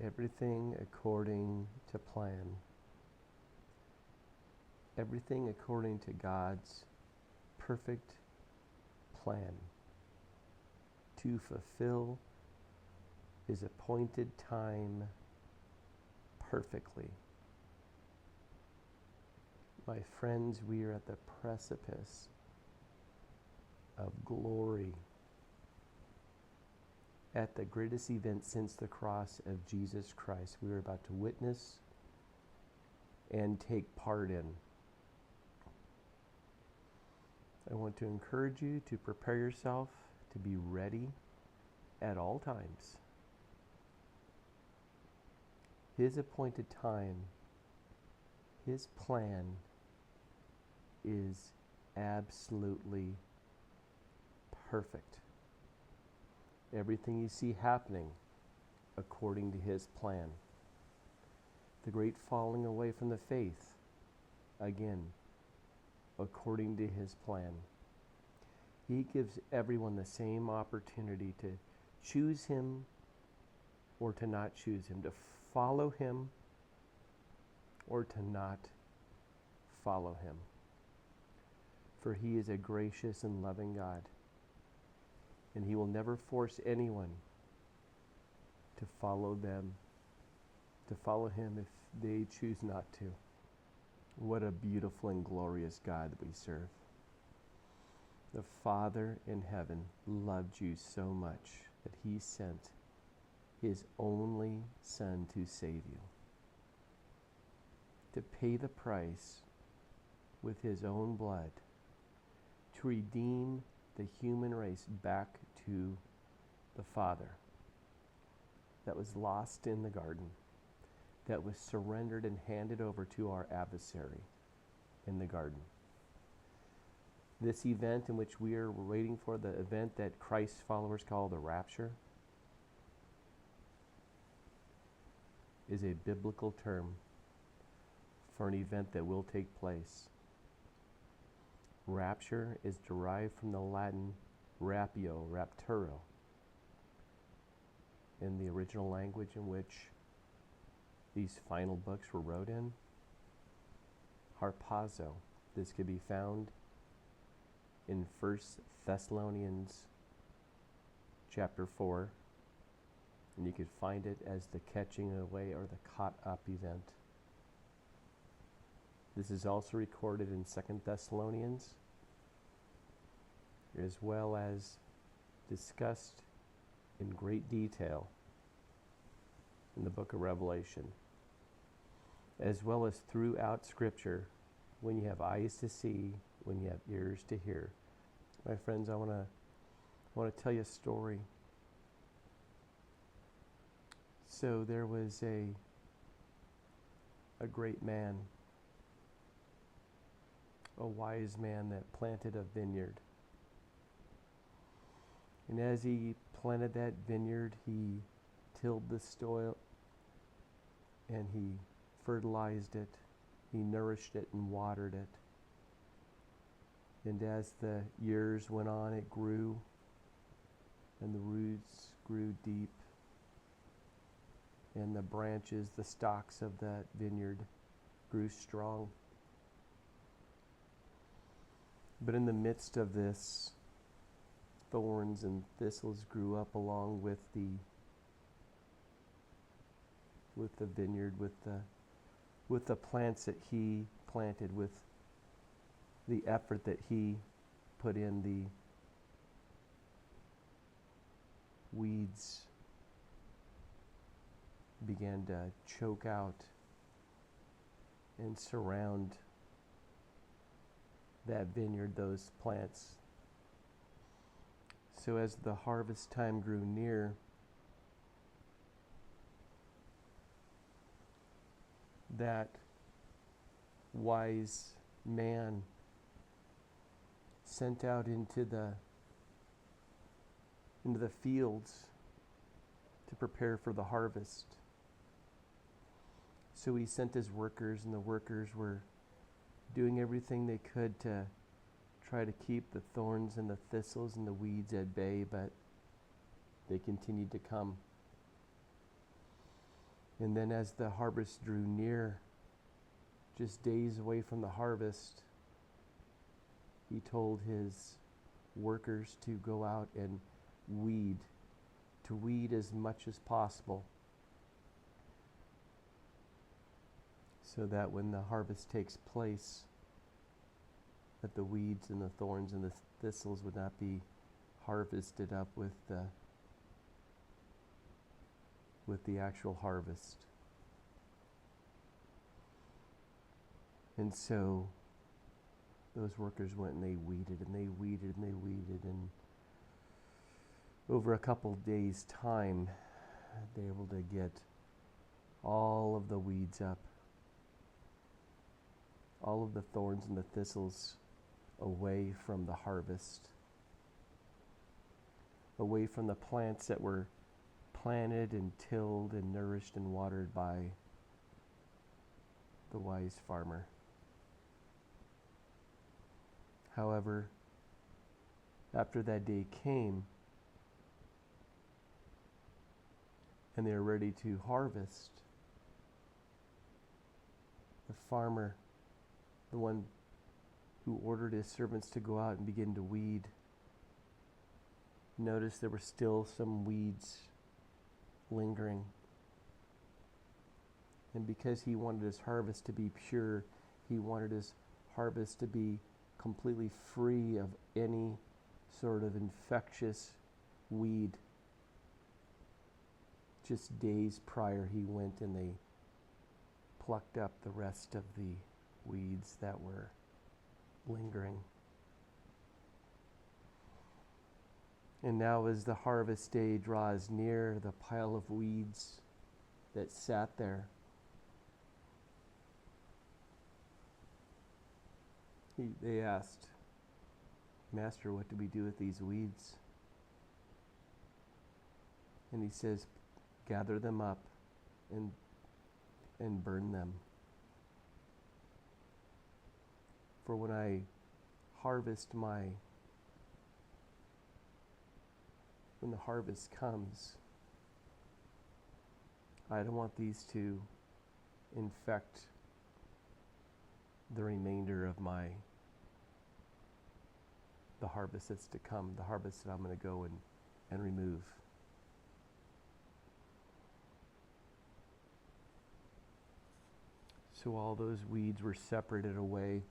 Everything according to plan. Everything according to God's perfect plan to fulfill His appointed time perfectly. My friends, we are at the precipice of glory, at the greatest event since the cross of Jesus Christ. We are about to witness and take part in. I want to encourage you to prepare yourself to be ready at all times. His appointed time, His plan is absolutely perfect. Everything you see happening according to His plan. The great falling away from the faith, again, according to His plan. He gives everyone the same opportunity to choose Him or to not choose Him, to follow Him or to not follow Him. For He is a gracious and loving God, and He will never force anyone to follow Him if they choose not to. What a beautiful and glorious God we serve. The Father in heaven loved you so much that He sent His only Son to save you, to pay the price with His own blood, to redeem the human race back to the Father that was lost in the garden, that was surrendered and handed over to our adversary in the garden. This event in which we are waiting for, the event that Christ's followers call the rapture, is a biblical term for an event that will take place. Rapture is derived from the Latin rapio, rapturo, in the original language in which these final books were wrote in. Harpazo. This could be found in 1 Thessalonians chapter 4, and you could find it as the catching away or the caught up event. This is also recorded in 2 Thessalonians, as well as discussed in great detail in the book of Revelation, as well as throughout Scripture, when you have eyes to see, when you have ears to hear. My friends, I want to tell you a story. So there was a great man, a wise man that planted a vineyard. And as he planted that vineyard, he tilled the soil and he fertilized it, he nourished it and watered it. And as the years went on, it grew, and the roots grew deep, and the branches, the stalks of that vineyard grew strong. But in the midst of this, thorns and thistles grew up along with the vineyard, with the plants that he planted, with the effort that he put in. The weeds began to choke out and surround that vineyard, those plants. So as the harvest time grew near, that wise man sent out into the fields to prepare for the harvest. So he sent his workers, and the workers were doing everything they could to try to keep the thorns and the thistles and the weeds at bay, but they continued to come. And then as the harvest drew near, just days away from the harvest, he told his workers to go out and to weed as much as possible, so that when the harvest takes place, that the weeds and the thorns and the thistles would not be harvested up with the actual harvest. And so those workers went and they weeded and they weeded and they weeded, and over a couple days' time, they were able to get all of the weeds up, all of the thorns and the thistles away from the harvest, away from the plants that were planted and tilled and nourished and watered by the wise farmer. However, after that day came and they were ready to harvest, the farmer, the one who ordered his servants to go out and begin to weed, noticed there were still some weeds lingering. And because he wanted his harvest to be pure, he wanted his harvest to be completely free of any sort of infectious weed. Just days prior, he went and they plucked up the rest of the weeds that were lingering. And now as the harvest day draws near, the pile of weeds that sat there, they asked, "Master, what do we do with these weeds?" And he says, "Gather them up and burn them. For when I harvest when the harvest comes, I don't want these to infect the remainder of the harvest that's to come, the harvest that I'm going to go and remove." So all those weeds were separated away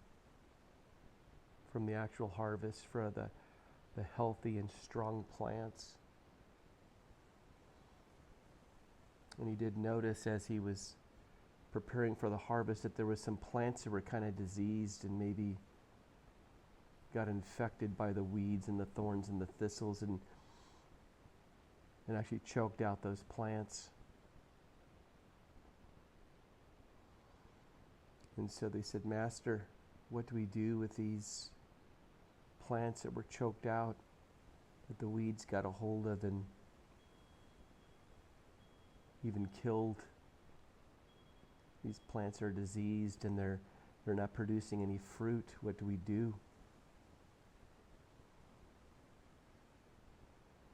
from the actual harvest for the healthy and strong plants. And he did notice as he was preparing for the harvest that there was some plants that were kind of diseased and maybe got infected by the weeds and the thorns and the thistles and actually choked out those plants. And so they said, "Master, what do we do with these plants that were choked out, that the weeds got a hold of and even killed? These plants are diseased and they're not producing any fruit. What do we do?"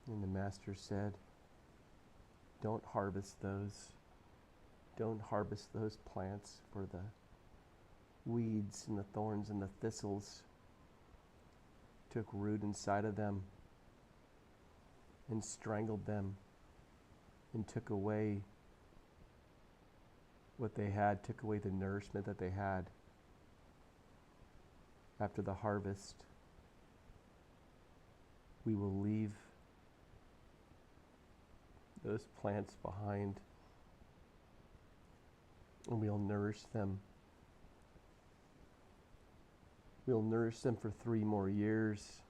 And the master said, "Don't harvest those. Don't harvest those plants, for the weeds and the thorns and the thistles took root inside of them and strangled them and took away what they had, took away the nourishment that they had after the harvest. We will leave those plants behind and we'll nourish them. We'll nourish them for 3 more years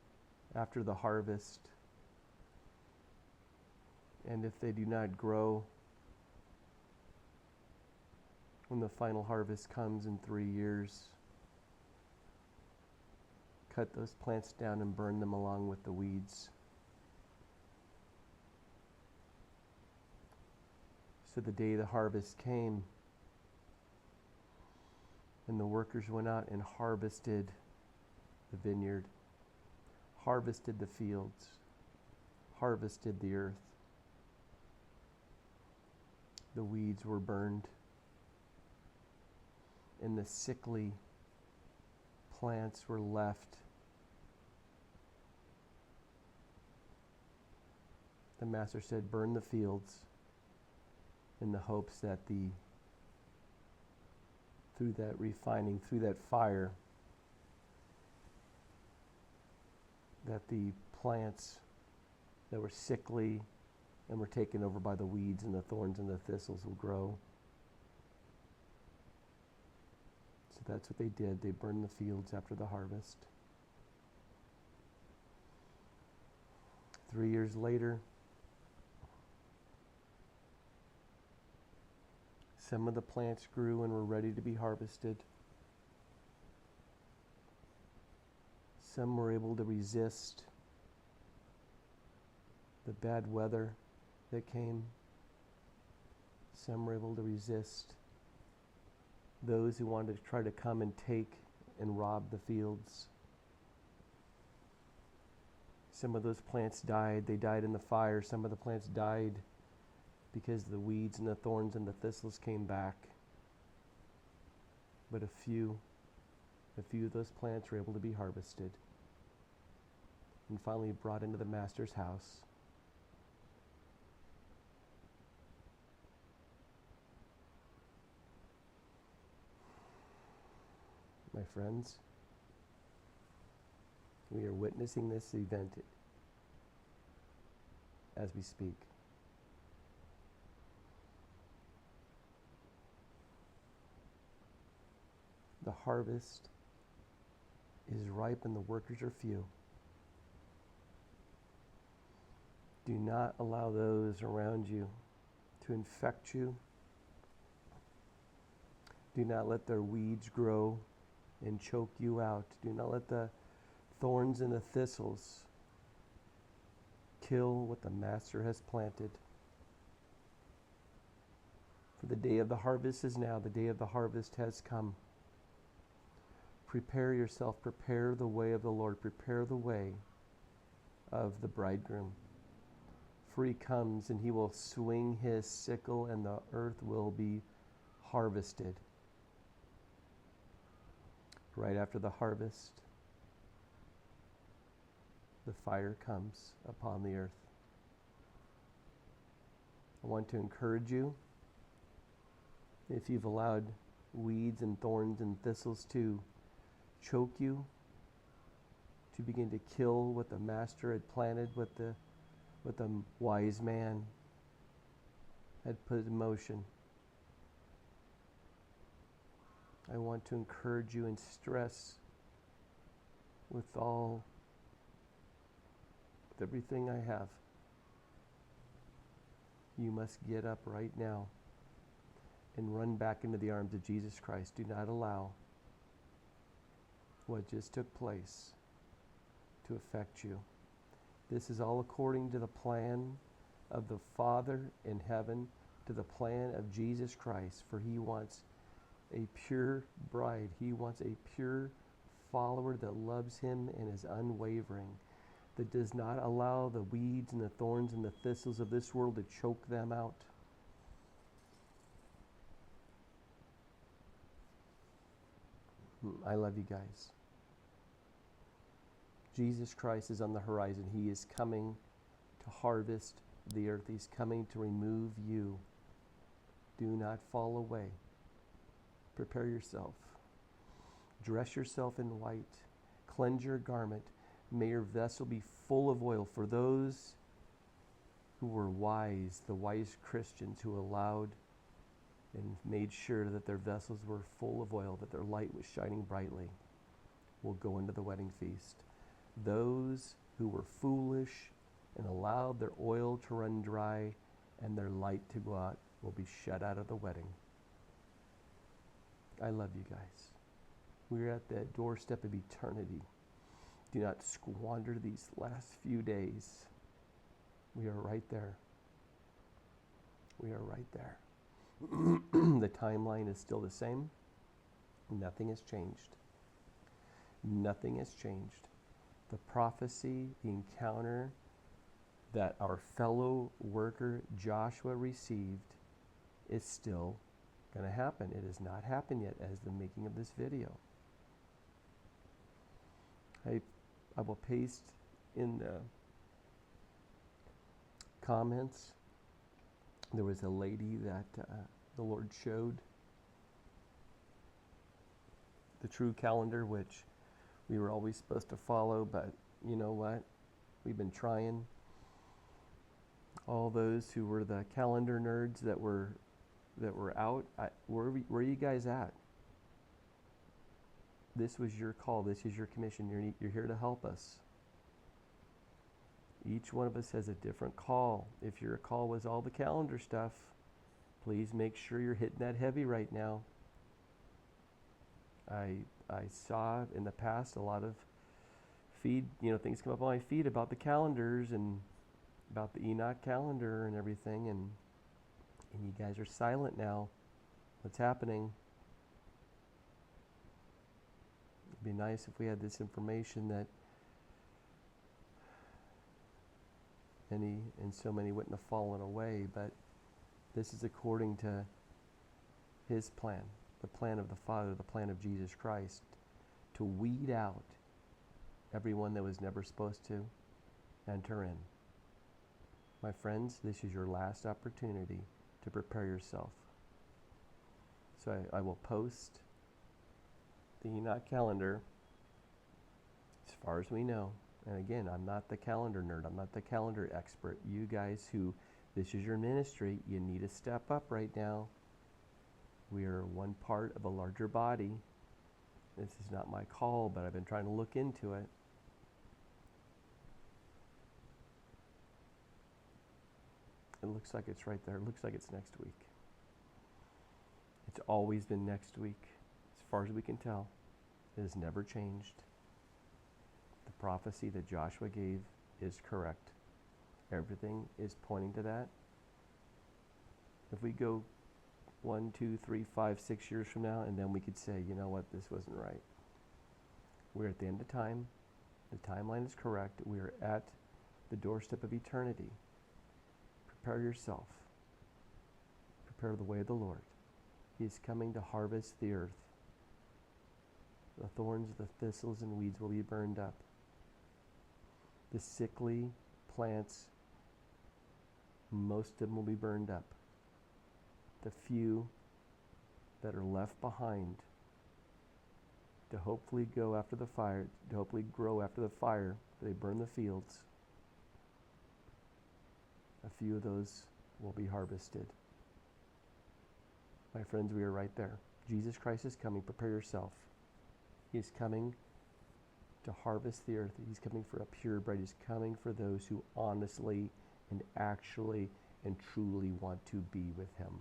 after the harvest. And if they do not grow, when the final harvest comes in 3 years, cut those plants down and burn them along with the weeds." So the day the harvest came, and the workers went out and harvested the vineyard, harvested the fields, harvested the earth. The weeds were burned, and the sickly plants were left. The master said, burn the fields, in the hopes that through that refining, through that fire, that the plants that were sickly and were taken over by the weeds and the thorns and the thistles will grow. So that's what they did. They burned the fields after the harvest. 3 years later, some of the plants grew and were ready to be harvested. Some were able to resist the bad weather that came. Some were able to resist those who wanted to try to come and take and rob the fields. Some of those plants died. They died in the fire. Some of the plants died because the weeds and the thorns and the thistles came back. But a few of those plants were able to be harvested and finally brought into the master's house. My friends, we are witnessing this event as we speak. The harvest is ripe and the workers are few. Do not allow those around you to infect you. Do not let their weeds grow and choke you out. Do not let the thorns and the thistles kill what the Master has planted. For the day of the harvest is now. The day of the harvest has come. Prepare yourself. Prepare the way of the Lord. Prepare the way of the bridegroom. For he comes and he will swing his sickle and the earth will be harvested. Right after the harvest, the fire comes upon the earth. I want to encourage you, if you've allowed weeds and thorns and thistles to choke you, to begin to kill what the Master had planted, what the wise man had put in motion. I want to encourage you and stress with everything I have. You must get up right now and run back into the arms of Jesus Christ. Do not allow what just took place to affect you. This is all according to the plan of the Father in heaven, to the plan of Jesus Christ, for he wants a pure bride. He wants a pure follower that loves him and is unwavering, that does not allow the weeds and the thorns and the thistles of this world to choke them out. I love you guys. Jesus Christ is on the horizon. He is coming to harvest the earth. He's coming to remove you. Do not fall away. Prepare yourself. Dress yourself in white. Cleanse your garment. May your vessel be full of oil. For those who were wise, the wise Christians who allowed and made sure that their vessels were full of oil, that their light was shining brightly, will go into the wedding feast. Those who were foolish and allowed their oil to run dry and their light to go out will be shut out of the wedding. I love you guys. We're at the doorstep of eternity. Do not squander these last few days. We are right there. We are right there. The timeline is still the same. Nothing has changed. Nothing has changed. The prophecy, the encounter that our fellow worker Joshua received is still going to happen. It has not happened yet as the making of this video. I will paste in the comments. There was a lady that the Lord showed the true calendar, which we were always supposed to follow, but you know what? We've been trying. All those who were the calendar nerds that were out, where are you guys at? This was your call. This is your commission. You're here to help us. Each one of us has a different call. If your call was all the calendar stuff, please make sure you're hitting that heavy right now. I saw in the past a lot of things come up on my feed about the calendars and about the Enoch calendar and everything, and you guys are silent now. What's happening? It'd be nice if we had this information that so many wouldn't have fallen away, but this is according to his plan, the plan of the Father, the plan of Jesus Christ, to weed out everyone that was never supposed to enter in. My friends, this is your last opportunity to prepare yourself. So I will post the Enoch calendar as far as we know. And again, I'm not the calendar nerd. I'm not the calendar expert. You guys this is your ministry, you need to step up right now. We are one part of a larger body. This is not my call, but I've been trying to look into it. It looks like it's right there. It looks like it's next week. It's always been next week, as far as we can tell. It has never changed. The prophecy that Joshua gave is correct. Everything is pointing to that. If we go 1, 2, 3, 5, 6 years from now, and then we could say, you know what, this wasn't right. We're at the end of time. The timeline is correct. We are at the doorstep of eternity. Prepare yourself. Prepare the way of the Lord. He is coming to harvest the earth. The thorns, the thistles, and weeds will be burned up. The sickly plants, most of them will be burned up. The few that are left behind to hopefully go after the fire, to hopefully grow after the fire, they burn the fields. A few of those will be harvested. My friends, we are right there. Jesus Christ is coming. Prepare yourself. He is coming to harvest the earth. He's coming for a pure bride. He's coming for those who honestly and actually and truly want to be with him.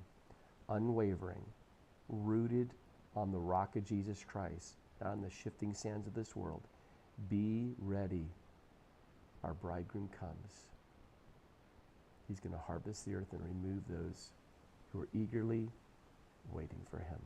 Unwavering, rooted on the rock of Jesus Christ, not on the shifting sands of this world. Be ready. Our bridegroom comes. He's going to harvest the earth and remove those who are eagerly waiting for him.